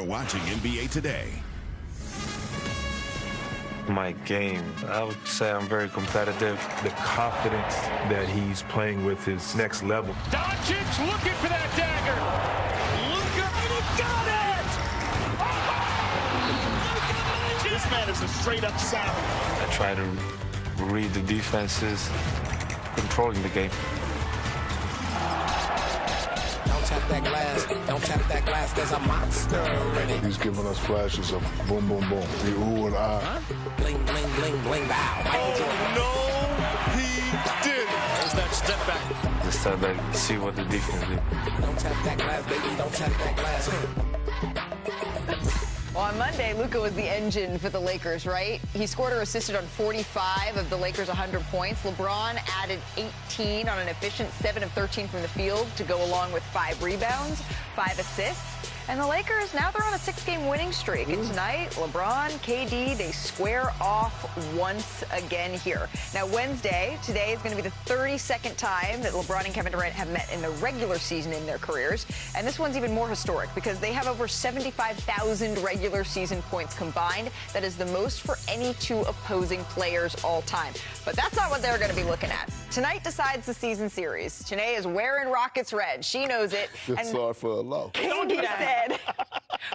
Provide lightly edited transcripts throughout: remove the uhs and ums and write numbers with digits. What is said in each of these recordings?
watching NBA Today. My game, I would say I'm very competitive. The confidence that he's playing with is next level. Doncic looking for that dagger. Luka, and he got it! This man is a straight-up savage. I try to read the defenses, controlling the game. Tap that glass, don't tap that glass, there's a monster in it. He's giving us flashes of boom, boom, boom. The ooh and ah. Huh? Bling, bling, bling, bling, bow. No, he didn't. There's that step back. Just start to see what the defense did. Don't tap that glass, baby, don't tap that glass. Well, on Monday, Luka was the engine for the Lakers, right? He scored or assisted on 45 of the Lakers' 100 points. LeBron added 18 on an efficient 7 of 13 from the field to go along with 5 rebounds, 5 assists. And the Lakers, now they're on a 6-game winning streak. And tonight, LeBron, KD, they square off once again here. Now, today is going to be the 32nd time that LeBron and Kevin Durant have met in the regular season in their careers. And this one's even more historic because they have over 75,000 regular season points combined. That is the most for any two opposing players all time. But that's not what they're going to be looking at. Tonight decides the season series. Janae is wearing Rockets red. She knows it. Just sorry for a low. KD said,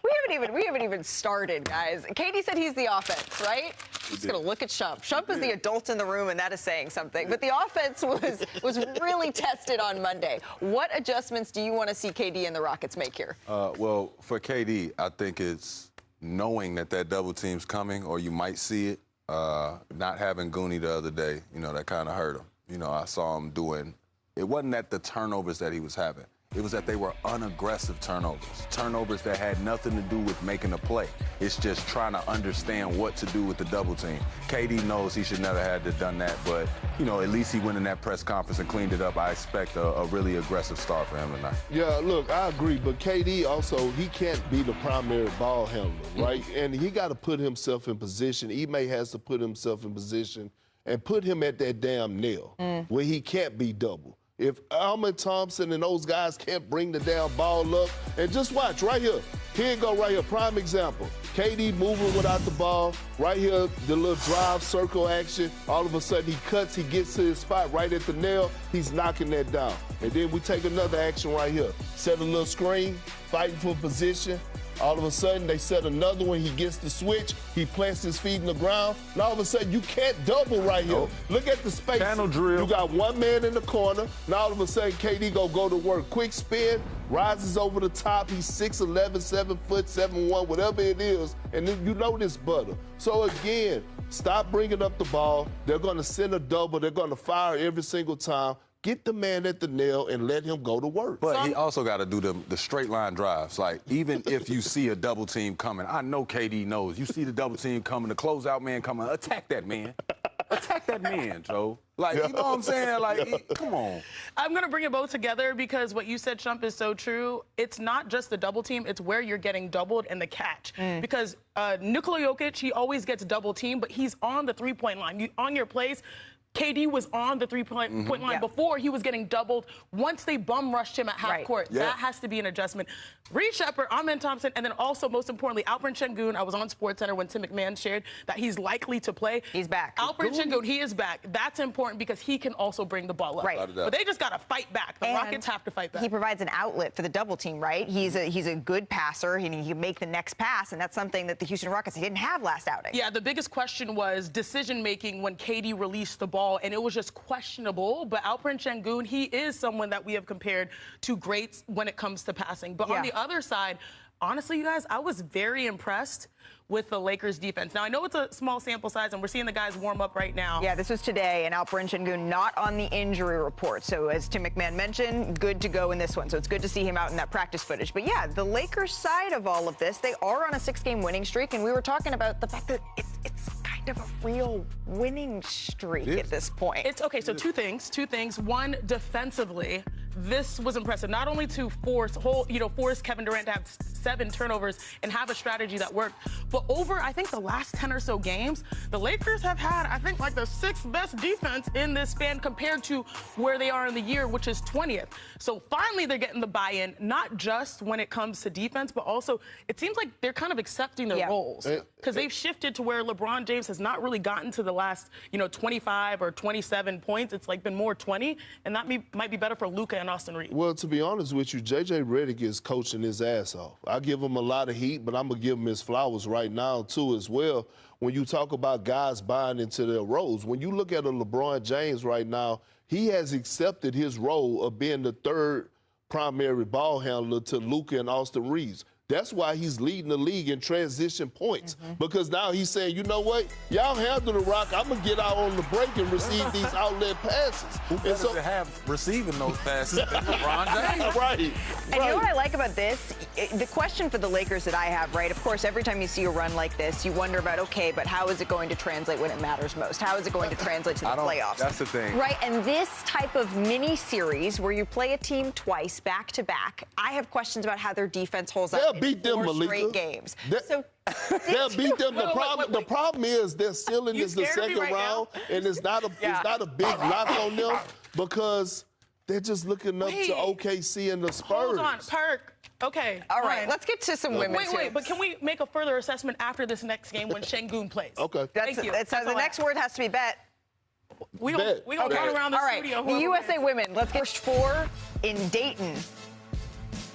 we haven't even started, guys. KD said he's the offense, right? Just gonna look at Shump. Shump is the adult in the room, and that is saying something. But the offense was really tested on Monday. What adjustments do you want to see KD and the Rockets make here? Well, for KD, I think it's knowing that double team's coming, or you might see it. Not having Goonie the other day, that kind of hurt him. I saw him doing. It wasn't that the turnovers that he was having. It was that they were unaggressive turnovers that had nothing to do with making a play. It's just trying to understand what to do with the double team. KD knows he should never have done that, but, at least he went in that press conference and cleaned it up. I expect a really aggressive start for him tonight. Yeah, look, I agree, but KD also, he can't be the primary ball handler, right? And he got to put himself in position. Ime has to put himself in position and put him at that damn nail where he can't be double. If Alman Thompson and those guys can't bring the damn ball up, and just watch right here. Here you go right here, prime example. KD moving without the ball. Right here, the little drive circle action. All of a sudden he cuts, he gets to his spot right at the nail. He's knocking that down. And then we take another action right here. Set a little screen, fighting for position. All of a sudden, they set another one. He gets the switch. He plants his feet in the ground. And all of a sudden, you can't double right here. Oh. Look at the space. Channel drill. You got one man in the corner. Now, all of a sudden, KD go to work. Quick spin, rises over the top. He's 6'11", 7 foot, 7'1", whatever it is. And then you know this butter. So, again, stop bringing up the ball. They're going to send a double. They're going to fire every single time. Get the man at the nail and let him go to work. But he also got to do the straight line drives. Like, even if you see a double team coming, I know KD knows. You see the double team coming, the closeout man coming, attack that man. Attack that man, Joe. Like, you know what I'm saying? Like, come on. I'm going to bring it both together because what you said, Shump, is so true. It's not just the double team. It's where you're getting doubled and the catch. Because Nikola Jokic, he always gets double team, but he's on the three-point line. On your plays, KD was on the three-point line before he was getting doubled. Once they bum rushed him at half court, that has to be an adjustment. Reed Shepard, Amen Thompson, and then also, most importantly, Alperen Sengun. I was on SportsCenter when Tim McMahon shared that he's likely to play. He's back. Alperen Sengun, he is back. That's important because he can also bring the ball up. Right. But they just got to fight back. The Rockets have to fight back. He provides an outlet for the double team, right? He's a good passer. He can make the next pass, and that's something that the Houston Rockets didn't have last outing. Yeah, the biggest question was decision-making when KD released the ball, and it was just questionable. But Alperen Sengun, he is someone that we have compared to greats when it comes to passing. But on the other side, honestly, you guys, I was very impressed with the Lakers defense. Now, I know it's a small sample size, and we're seeing the guys warm up right now. Yeah, this was today, and Alperen Sengun not on the injury report. So as Tim McMahon mentioned, good to go in this one. So it's good to see him out in that practice footage. But yeah, the Lakers side of all of this, they are on a 6-game winning streak, and we were talking about the fact that it's kind of a real winning streak at this point. It's okay, so two things. One, defensively, this was impressive. Not only to force Kevin Durant to have 7 turnovers and have a strategy that worked. But over, I think, the last 10 or so games, the Lakers have had, I think, like the 6th best defense in this span compared to where they are in the year, which is 20th. So finally they're getting the buy-in, not just when it comes to defense, but also it seems like they're kind of accepting their roles, because they've shifted to where LeBron James has not really gotten to the last, 25 or 27 points. It's like been more 20, and that might be better for Luka and Austin Reeves. Well, to be honest with you, J.J. Redick is coaching his ass off. I give him a lot of heat, but I'm going to give him his flowers right now, too, as well. When you talk about guys buying into their roles, when you look at a LeBron James right now, he has accepted his role of being the 3rd primary ball handler to Luka and Austin Reeves. That's why he's leading the league in transition points. Because now he's saying, you know what? Y'all handle the rock. I'm going to get out on the break and receive these outlet passes. Who better to have receiving those passes than LeBron James? Right. And you know what I like about this? The question for the Lakers that I have, right? Of course, every time you see a run like this, you wonder about, okay, but how is it going to translate when it matters most? How is it going to translate to the playoffs? That's the thing. Right, and this type of mini-series where you play a team twice, back-to-back, I have questions about how their defense holds up. They'll beat them, 4 Malika. straight games. They'll beat them. The problem is they're still in the second right round, and it's not a big lock on them because they're just looking up to OKC and the Spurs. Hold on, Perk. Okay. All right, let's get to some women. Wait, but can we make a further assessment after this next game when Şengün plays? Okay. Thank you. That's the next word has to be bet. We don't run around the studio. All right, the USA women. Let's get first 4 in Dayton.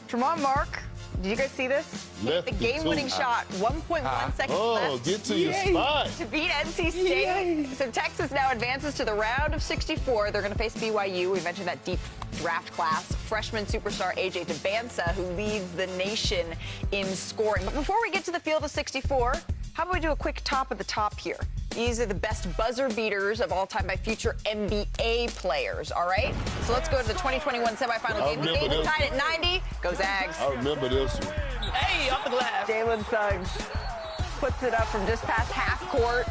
Tremont Mark. Did you guys see this? Lefty, the game-winning shot, 1.1 seconds left. Get to your spot. To beat NC State. So Texas now advances to the round of 64. They're going to face BYU. We mentioned that deep draft class. Freshman superstar A.J. Debinsa, who leads the nation in scoring. But before we get to the field of 64, how about we do a quick top of the top here? These are the best buzzer beaters of all time by future NBA players, all right? So let's go to the 2021 semifinal game. The game is tied at 90. Go Zags. I remember this one. Hey, off the glass. Jalen Suggs puts it up from just past half court.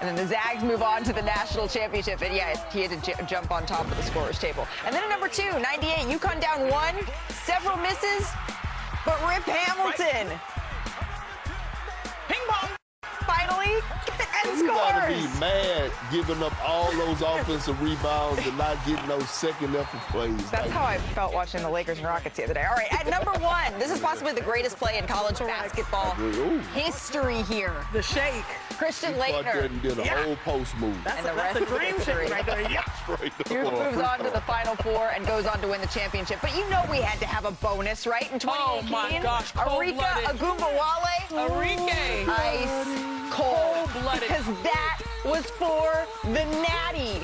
And then the Zags move on to the national championship. And yeah, he had to jump on top of the scorer's table. And then at number 2, 98, UConn down 1. Several misses, but Rip Hamilton. Ping pong. Finally, and You gotta scores. be mad giving up all those offensive rebounds and not getting those second effort plays. That's how I felt watching the Lakers and Rockets the other day. All right, at number 1, this is possibly the greatest play in college basketball history here. The shake. Christian Out there Laettner. and did a whole post move. And the That's rest a dream is history. shake right there. Yeah. Duke moves on to the Final Four and goes on to win the championship. But you know we had to have a bonus, right? In 2018, Oh, my gosh, Arika cold-blooded. Agumbawale. Arike. Ice cold. Cold-blooded. Because that was for the Natty.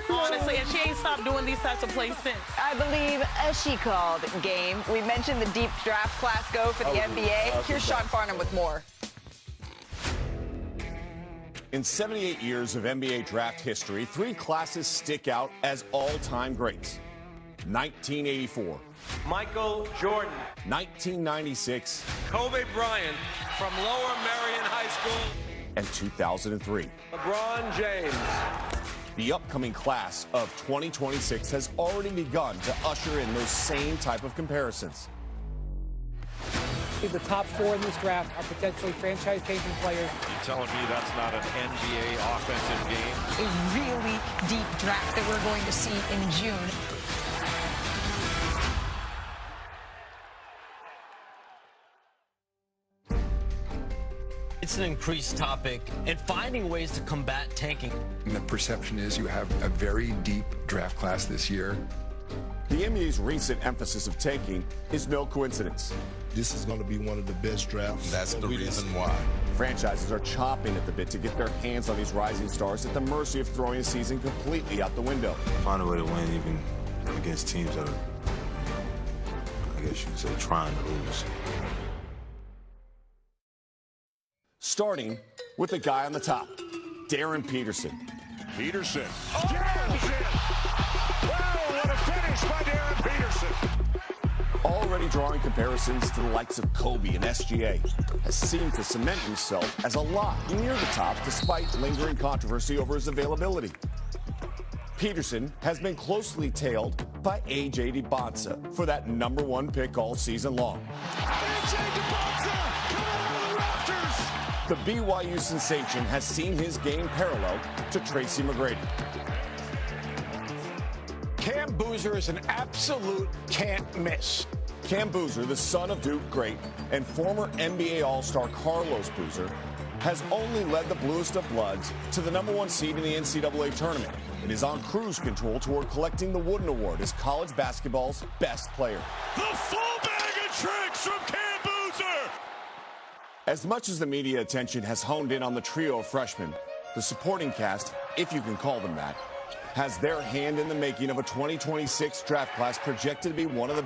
Honestly, and she ain't stopped doing these types of plays since. I believe she called game. We mentioned the deep draft class go for the NBA. Here's Sean Farnham with more. In 78 years of NBA draft history, 3 classes stick out as all-time greats. 1984, Michael Jordan, 1996, Kobe Bryant from Lower Merion High School, and 2003. LeBron James. The upcoming class of 2026 has already begun to usher in those same type of comparisons. The top 4 in this draft are potentially franchise-changing players. You telling me that's not an NBA offensive game? A really deep draft that we're going to see in June. It's an increased topic and finding ways to combat tanking. And the perception is you have a very deep draft class this year. The NBA's recent emphasis of tanking is no coincidence. This is going to be one of the best drafts. That's the reason why. Franchises are chomping at the bit to get their hands on these rising stars at the mercy of throwing the season completely out the window. Find a way to win even against teams that are, I guess you could say, trying to lose. Starting with the guy on the top, Darren Peterson. Peterson. Jams it. Wow, what a finish by Darren Peterson. Already drawing comparisons to the likes of Kobe and SGA, has seemed to cement himself as a lock near the top despite lingering controversy over his availability. Peterson has been closely tailed by A.J. DeBonsa for that #1 pick all season long. A.J. DeBonsa coming out of the rafters. The BYU sensation has seen his game parallel to Tracy McGrady. Cam Boozer is an absolute can't miss. Cam Boozer, the son of Duke great and former NBA All-Star Carlos Boozer, has only led the Bluest of Bloods to the #1 seed in the NCAA tournament and is on cruise control toward collecting the Wooden Award as college basketball's best player. The full bag of tricks from Cam Boozer. As much as the media attention has honed in on the trio of freshmen, the supporting cast, if you can call them that, has their hand in the making of a 2026 draft class projected to be one of the